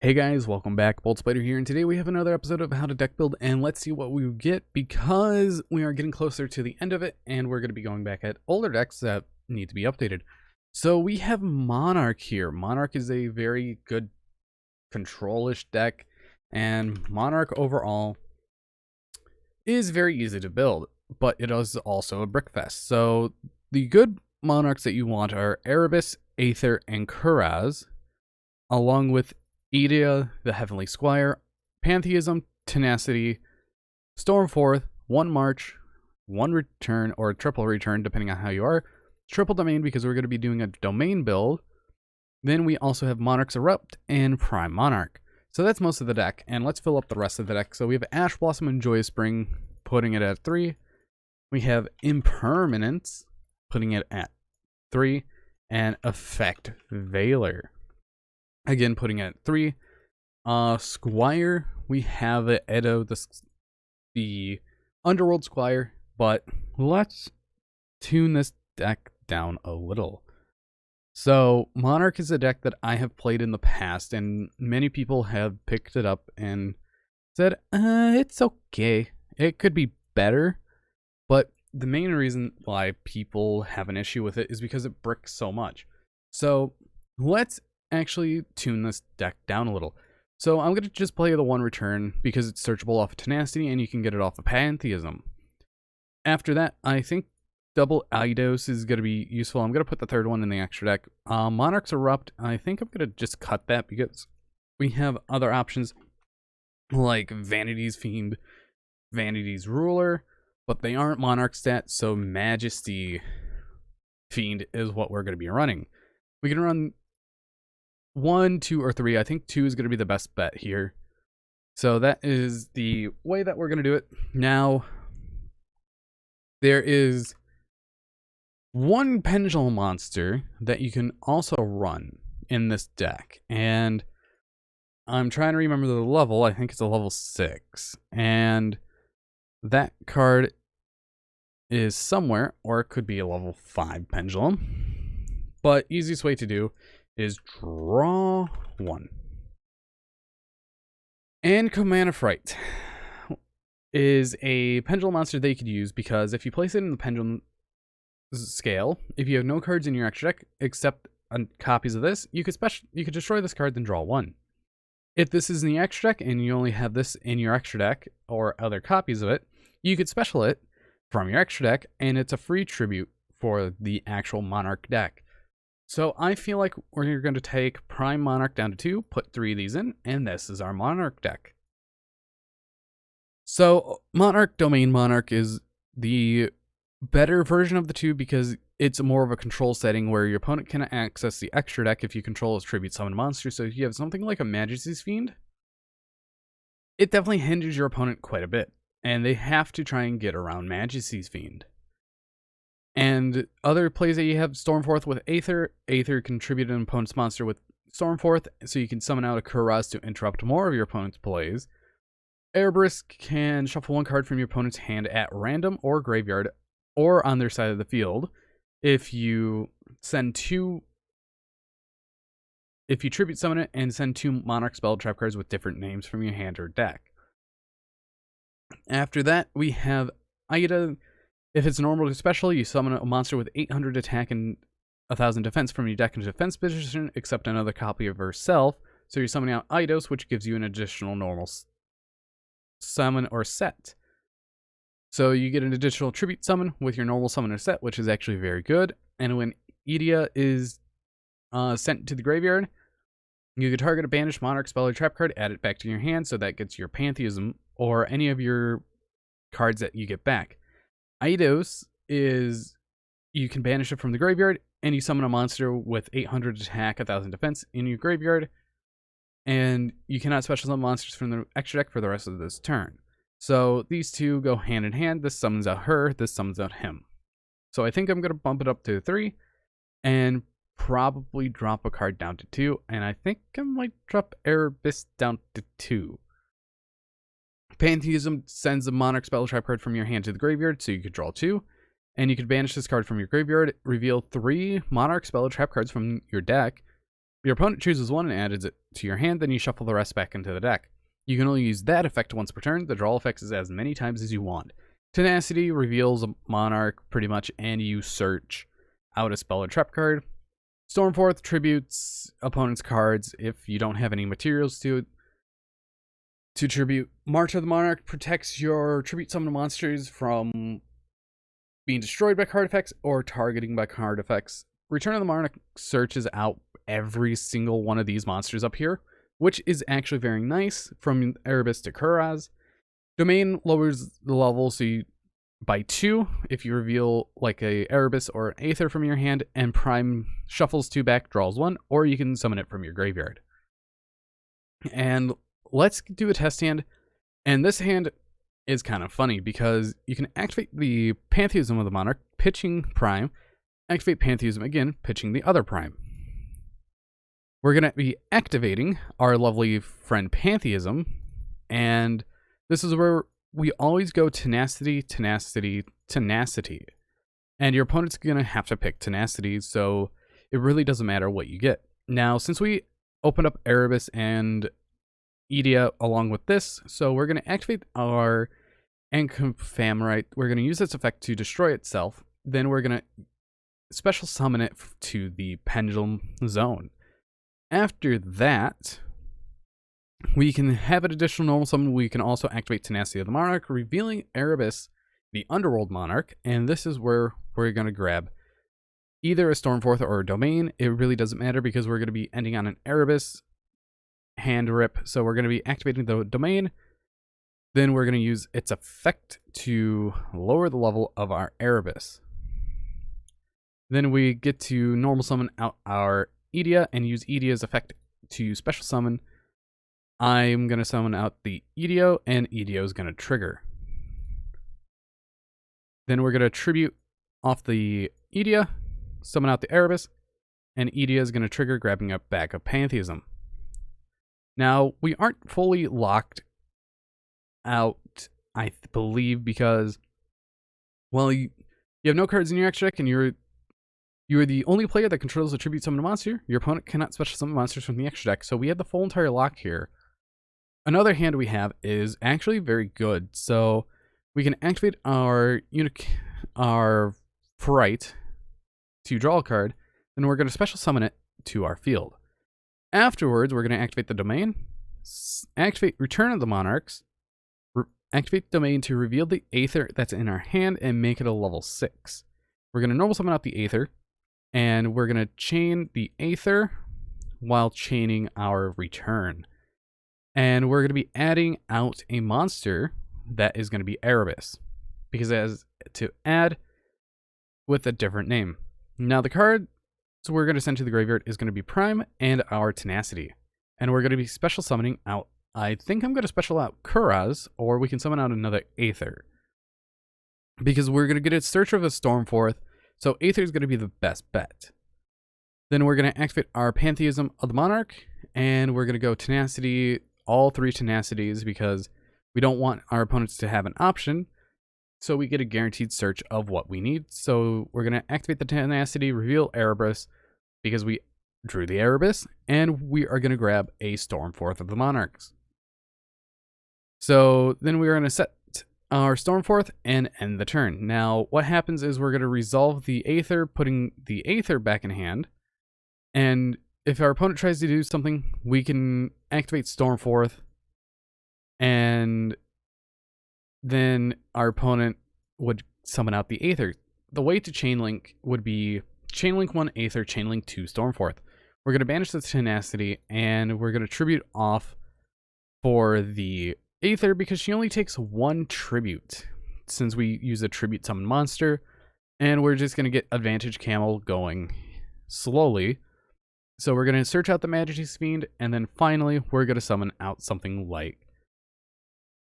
Hey guys, welcome back. Bolt Spider here, and today we have another episode of How to Deck Build, and let's see what we get because we are getting closer to the end of it, and we're going to be going back at older decks that need to be updated. So we have Monarch here. Monarch is a very good control-ish deck, and Monarch overall is very easy to build, but it is also a brick fest. So the good Monarchs that you want are Erebus, Aether, and Kuraz, along with Edea, the Heavenly Squire, Pantheism, Tenacity, Stormforth, 1 March, 1 Return, or triple return, depending on how you are, triple domain because we're going to be doing a domain build. Then we also have Monarchs Erupt and Prime Monarch. So that's most of the deck, and let's fill up the rest of the deck. So we have Ash Blossom and Joyous Spring, putting it at 3. We have Impermanence, putting it at 3, and Effect Veiler, again, putting it at 3. Squire, we have Edo, the Underworld Squire, but let's tune this deck down a little. So, Monarch is a deck that I have played in the past, and many people have picked it up and said, it's okay. It could be better, but the main reason why people have an issue with it is because it bricks so much. So, let's actually tune this deck down a little. So I'm going to just play the 1 return because it's searchable off of Tenacity and you can get it off of Pantheism. After that, I think double Eidos is going to be useful. I'm going to put the third one in the extra deck. Monarchs Erupt, I think I'm going to just cut that because we have other options like Vanity's Fiend, Vanity's Ruler, but they aren't Monarch stats, so Majesty Fiend is what we're going to be running. We can run 1, 2, or 3. I think 2 is going to be the best bet here. So that is the way that we're going to do it. Now, there is one Pendulum monster that you can also run in this deck. And I'm trying to remember the level. I think it's a level 6. And that card is somewhere, or it could be a level 5 Pendulum. But easiest way to do is draw 1. And Command of Fright is a pendulum monster that you could use because if you place it in the pendulum scale, if you have no cards in your extra deck except copies of this, you could destroy this card then draw 1. If this is in the extra deck and you only have this in your extra deck or other copies of it, you could special it from your extra deck and it's a free tribute for the actual Monarch deck. So I feel like we're going to take Prime Monarch down to 2, put 3 of these in, and this is our Monarch deck. So Monarch Domain Monarch is the better version of the two because it's more of a control setting where your opponent can access the extra deck if you control his tribute summon monster. So if you have something like a Majesty's Fiend, it definitely hinders your opponent quite a bit, and they have to try and get around Majesty's Fiend. And other plays that you have Stormforth with Aether. Aether contribute an opponent's monster with Stormforth, so you can summon out a Kuraz to interrupt more of your opponent's plays. Erebus can shuffle 1 card from your opponent's hand at random or graveyard or on their side of the field. If you tribute summon it and send 2 Monarch spell trap cards with different names from your hand or deck. After that, we have Ida. If it's normal to special, you summon a monster with 800 attack and 1000 defense from your deck into defense position, except another copy of herself. So you're summoning out Eidos, which gives you an additional normal summon or set. So you get an additional tribute summon with your normal summon or set, which is actually very good. And when Edea is sent to the graveyard, you can target a banished Monarch spell or trap card, add it back to your hand, so that gets your Pantheism or any of your cards that you get back. Eidos is you can banish it from the graveyard and you summon a monster with 800 attack, 1000 defense in your graveyard, and you cannot special summon monsters from the extra deck for the rest of this turn. So these two go hand in hand. This summons out her, this summons out him. So I think I'm going to bump it up to 3 and probably drop a card down to 2, and I think I might drop Erebus down to 2. Pantheism sends a Monarch spell trap card from your hand to the graveyard, so you could draw 2. And you could banish this card from your graveyard, reveal 3 Monarch spell trap cards from your deck, Your opponent chooses one and adds it to your hand, then you shuffle the rest back into the deck. You can only use that effect once per turn. The draw effect is as many times as you want. Tenacity reveals a Monarch pretty much, and you search out a spell or trap card. Stormforth tributes opponent's cards if you don't have any materials to tribute. March of the Monarch protects your tribute summoned monsters from being destroyed by card effects or targeting by card effects. Return of the Monarch searches out every single one of these monsters up here, which is actually very nice, from Erebus to Kuraz. Domain lowers the level by 2 if you reveal like a Erebus or an Aether from your hand, and Prime shuffles 2 back, draws 1, or you can summon it from your graveyard. And let's do a test hand. And this hand is kind of funny because you can activate the Pantheism of the Monarch, pitching Prime, activate Pantheism again, pitching the other Prime. We're going to be activating our lovely friend Pantheism, and this is where we always go Tenacity, Tenacity, Tenacity. And your opponent's going to have to pick Tenacity, so it really doesn't matter what you get. Now, since we opened up Erebus and Edea along with this, so we're going to activate our Ankh-Famorite. We're going to use its effect to destroy itself. Then we're going to special summon it to the Pendulum Zone. After that, we can have an additional normal summon. We can also activate Tenacity of the Monarch, revealing Erebus, the Underworld Monarch, and this is where we're going to grab either a Stormforth or a Domain. It really doesn't matter because we're going to be ending on an Erebus hand rip, so we're going to be activating the Domain. Then we're going to use its effect to lower the level of our Erebus. Then we get to normal summon out our Edea and use Edea's effect to special summon. I'm going to summon out the Edea, and Edea is going to trigger. Then we're going to tribute off the Edea, summon out the Erebus, and Edea is going to trigger, grabbing up back of Pantheism. Now, we aren't fully locked out, I believe, because, well, you have no cards in your extra deck, and you're the only player that controls a tribute summon monster. Your opponent cannot special summon monsters from the extra deck, so we have the full entire lock here. Another hand we have is actually very good, so we can activate our Fright to draw a card, then we're going to special summon it to our field. Afterwards, we're going to activate the Domain, activate Return of the Monarchs, activate Domain to reveal the Aether that's in our hand and make it a level 6. We're going to normal summon out the Aether, and we're going to chain the Aether while chaining our Return. And we're going to be adding out a monster that is going to be Erebus, because it has to add with a different name. Now the card we're going to send to the graveyard is going to be Prime and our Tenacity. And we're going to be special summoning out, I think I'm going to special out Kuraz, or we can summon out another Aether. Because we're going to get a Search of a Stormforth, so Aether is going to be the best bet. Then we're going to activate our Pantheism of the Monarch, and we're going to go Tenacity, all 3 Tenacities, because we don't want our opponents to have an option, so we get a guaranteed search of what we need. So we're going to activate the Tenacity, reveal Erebus, because we drew the Erebus, and we are going to grab a Stormforth of the Monarchs. So then we're going to set our Stormforth and end the turn. Now what happens is we're going to resolve the Aether, putting the Aether back in hand, and if our opponent tries to do something, we can activate Stormforth, and then our opponent would summon out the Aether. The way to Chainlink would be Chainlink 1 Aether, Chainlink 2 Stormforth. We're going to banish the Tenacity, and we're going to tribute off for the Aether because she only takes 1 tribute since we use a tribute summon monster, and we're just going to get Advantage Camel going slowly. So we're going to search out the Majesty's Fiend, and then finally we're going to summon out something like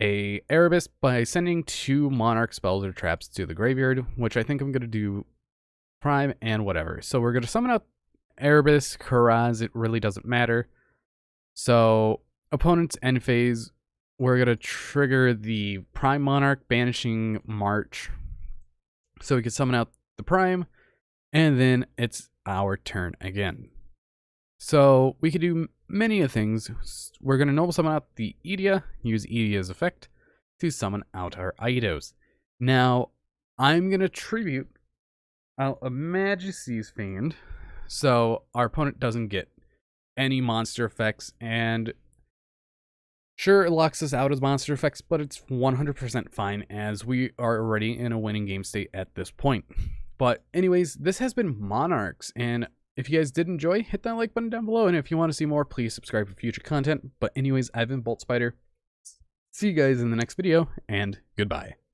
a Erebus by sending 2 Monarch spells or traps to the graveyard, which I think I'm going to do Prime and whatever. So we're going to summon out Erebus, Kuraz, it really doesn't matter. So opponent's end phase, we're going to trigger the Prime Monarch, banishing March, so we can summon out the Prime, and then it's our turn again. So we could do many of things. We're going to noble summon out the Edea, use Edea's effect to summon out our Eidos. Now, I'm going to tribute out a Majesty's Fiend, so our opponent doesn't get any monster effects, and sure, it locks us out as monster effects, but it's 100% fine as we are already in a winning game state at this point. But anyways, this has been Monarchs, and if you guys did enjoy, hit that like button down below, and if you want to see more, please subscribe for future content. But anyways, I've been Bolt Spider. See you guys in the next video, and goodbye.